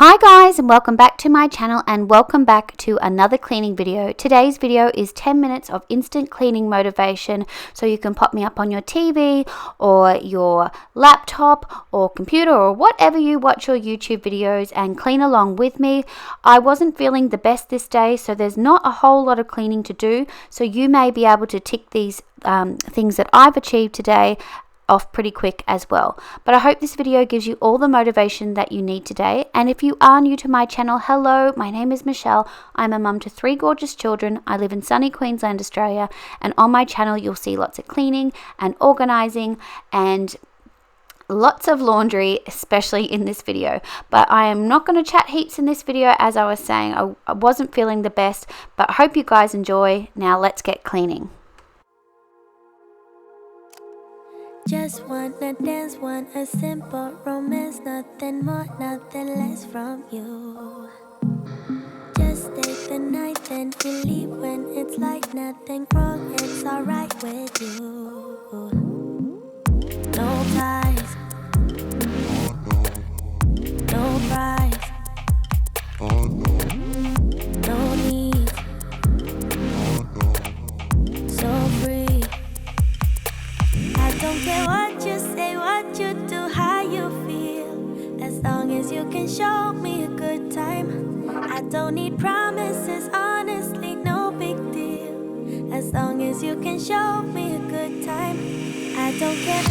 Hi guys, and welcome back to my channel and welcome back to another cleaning video. Today's video is 10 minutes of instant cleaning motivation, so you can pop me up on your TV or your laptop or computer or whatever you watch your YouTube videos and clean along with me. I wasn't feeling the best this day, so there's not a whole lot of cleaning to do, so you may be able to tick these things that I've achieved today off pretty quick as well. But I hope this video gives you all the motivation that you need today. And if you are new to my channel, hello, my name is Michelle. I'm a mum to 3 gorgeous children. I live in sunny Queensland, Australia, and on my channel you'll see lots of cleaning and organizing and lots of laundry, especially in this video. But I am not going to chat heaps in this video. As I was saying, I wasn't feeling the best, but I hope you guys enjoy. Now let's get cleaning. Just wanna dance, want a simple romance, nothing more, nothing less from you. Just stay the night, then we leave when it's like nothing wrong, it's alright with you. No ties, no price, no need, so free. I don't care what you say, what you do, how you feel, as long as you can show me a good time. I don't need promises, honestly, no big deal, as long as you can show me a good time. I don't care.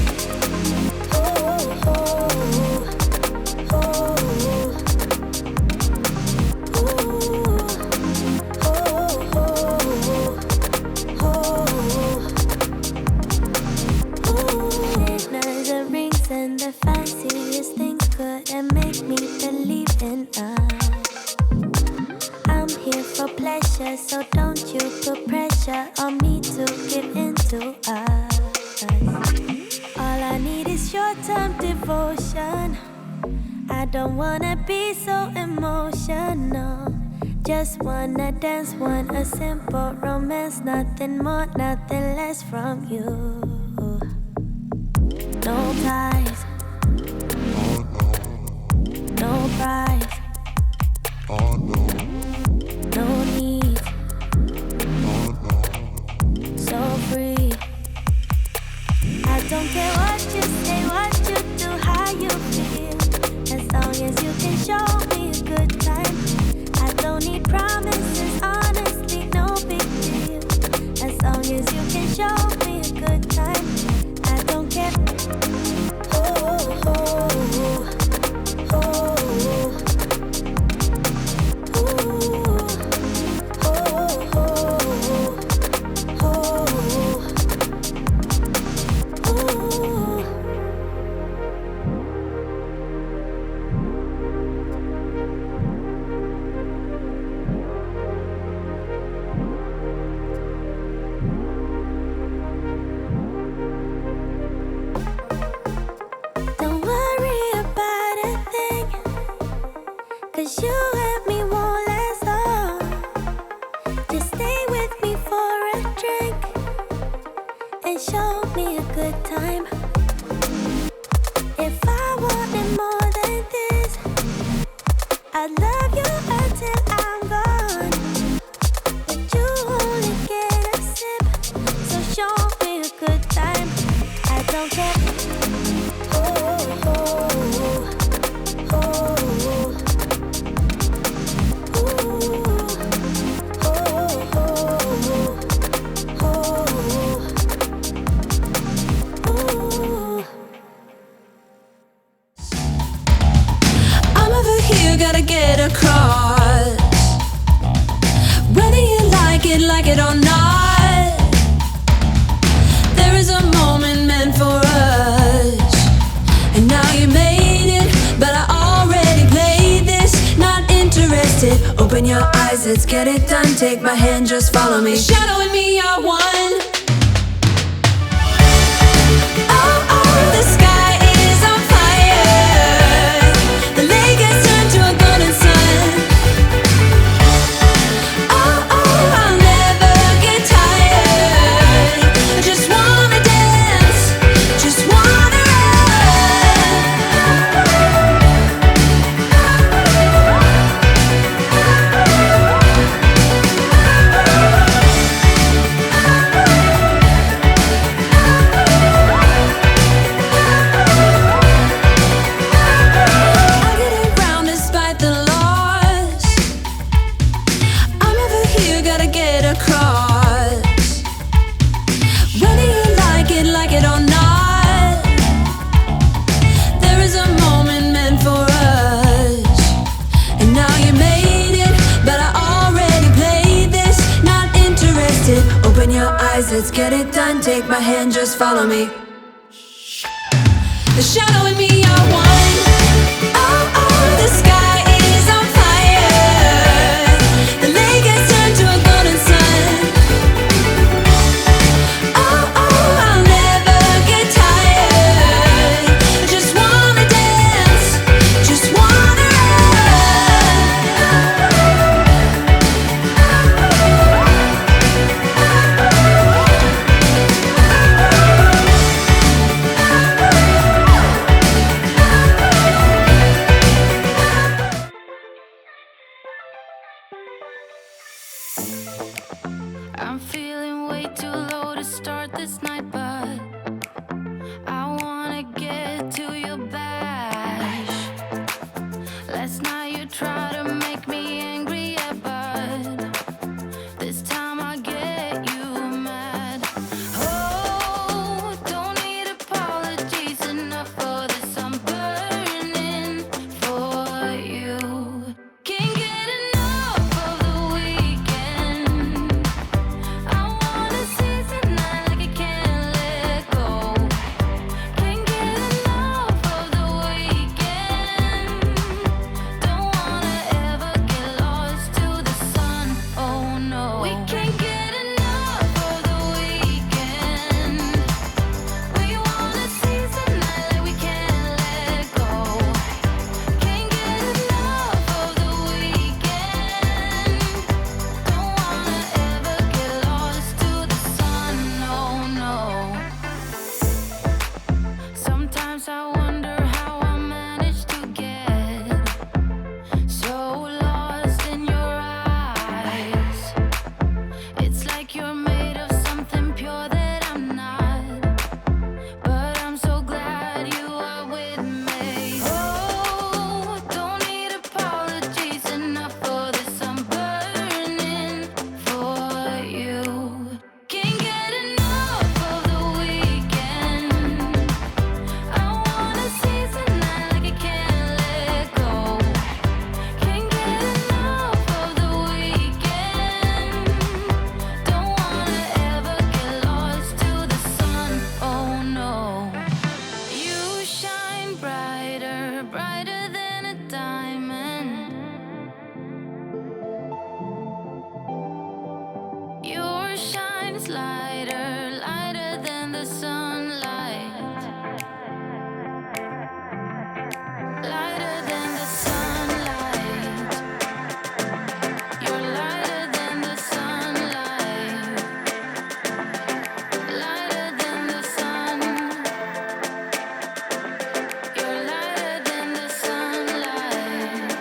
Oh, oh, oh, oh. And the fanciest things couldn't make me believe in us. I'm here for pleasure, so don't you put pressure on me to give into us. All I need is short-term devotion. I don't wanna be so emotional. Just wanna dance, want a simple romance, nothing more, nothing less from you. No ties, no price, no need, so free. I don't care what you say, what you do, how you feel, as long as you can show me a good time. I don't need promises, honestly, no big deal, as long as you can show me a good time. I don't care. Oh, oh, oh, oh, oh, you and me won't last long. Just stay with me for a drink and show me a good time. If I wanted more than this, I'd love you until I'm gone. But you only get a sip, so show me a good time. I don't care. Oh, oh, oh, oh. Gotta get across, whether you like it or not. There is a moment meant for us, and now you made it, but I already played this. Not interested, open your eyes, let's get it done. Take my hand, just follow me. Shadow and me are one. Oh, oh, the sky is on fire. The lake has turned to a golden sun. Oh, oh, I'll never get tired. I just wanna dance, just wanna run. take my hand, just follow me. The shadow and me are one. Oh, oh, the sky is on fire. The lake has turned to a golden sun. Oh, oh, I'll never get tired. I just wanna dance, just wanna I'm feeling way too low to start this night, but I wanna get to your bash. Last night you tried to make me angry, yeah, but this time I get you mad. Oh, don't need apologies, enough for this, I'm burning for you. Can't get enough of the weekend. I wanna seize the night like I can't let go. Can't get enough of the weekend. Don't wanna ever get lost to the sun. Oh no, we can't get enough of the weekend. We wanna seize the night like we can't let go. Can't get enough of the weekend. Don't wanna ever get lost to the sun. Oh no. Sometimes I wonder how I managed to get so lost in your eyes. It's like you're made of something pure that I'm not, but I'm so glad you are with me. Oh, don't need apologies, enough for this, I'm burning for you. Can't get enough of the weekend. I wanna seize the night like I can't let go. Can't get enough of the weekend. Don't wanna ever get lost to the sun. Oh no. You shine brighter, brighter than a diamond. Your shine's lighter, lighter than the sunlight. Lighter than the sunlight. You're lighter than the sunlight. Lighter than the sun. You're lighter than the sunlight.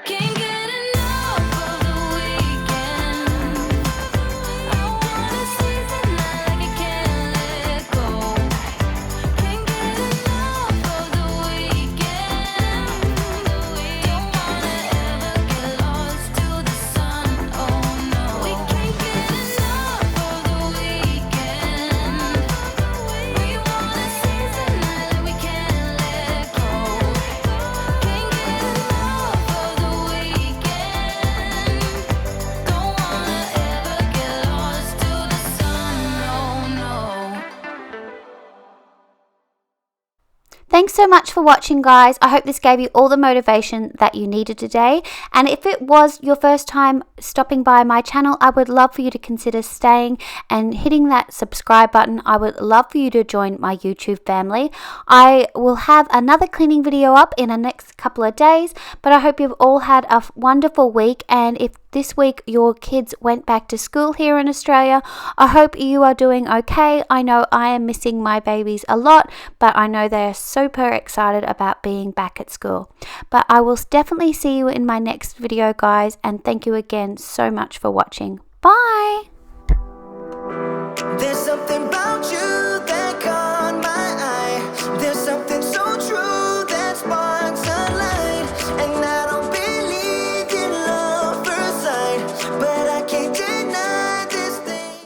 Can't get enough of the weekend. I wanna seize the night like I can't let go. Can't get enough of the weekend. Don't wanna ever get lost to the sun. Oh no, we can't get enough of the weekend. We wanna seize the night like we can't let go. Can't get enough of the weekend. Don't wanna ever get lost to the sun. Oh no. Thanks so much for watching, guys. I hope this gave you all the motivation that you needed today. And if it was your first time stopping by my channel, I would love for you to consider staying and hitting that subscribe button. I would love for you to join my YouTube family. I will have another cleaning video up in the next couple of days, but I hope you've all had a wonderful week. And if this week your kids went back to school here in Australia, I hope you are doing okay. I know I am missing my babies a lot, but I know they are super excited about being back at school. But I will definitely see you in my next video, guys, and thank you again so much for watching. Bye!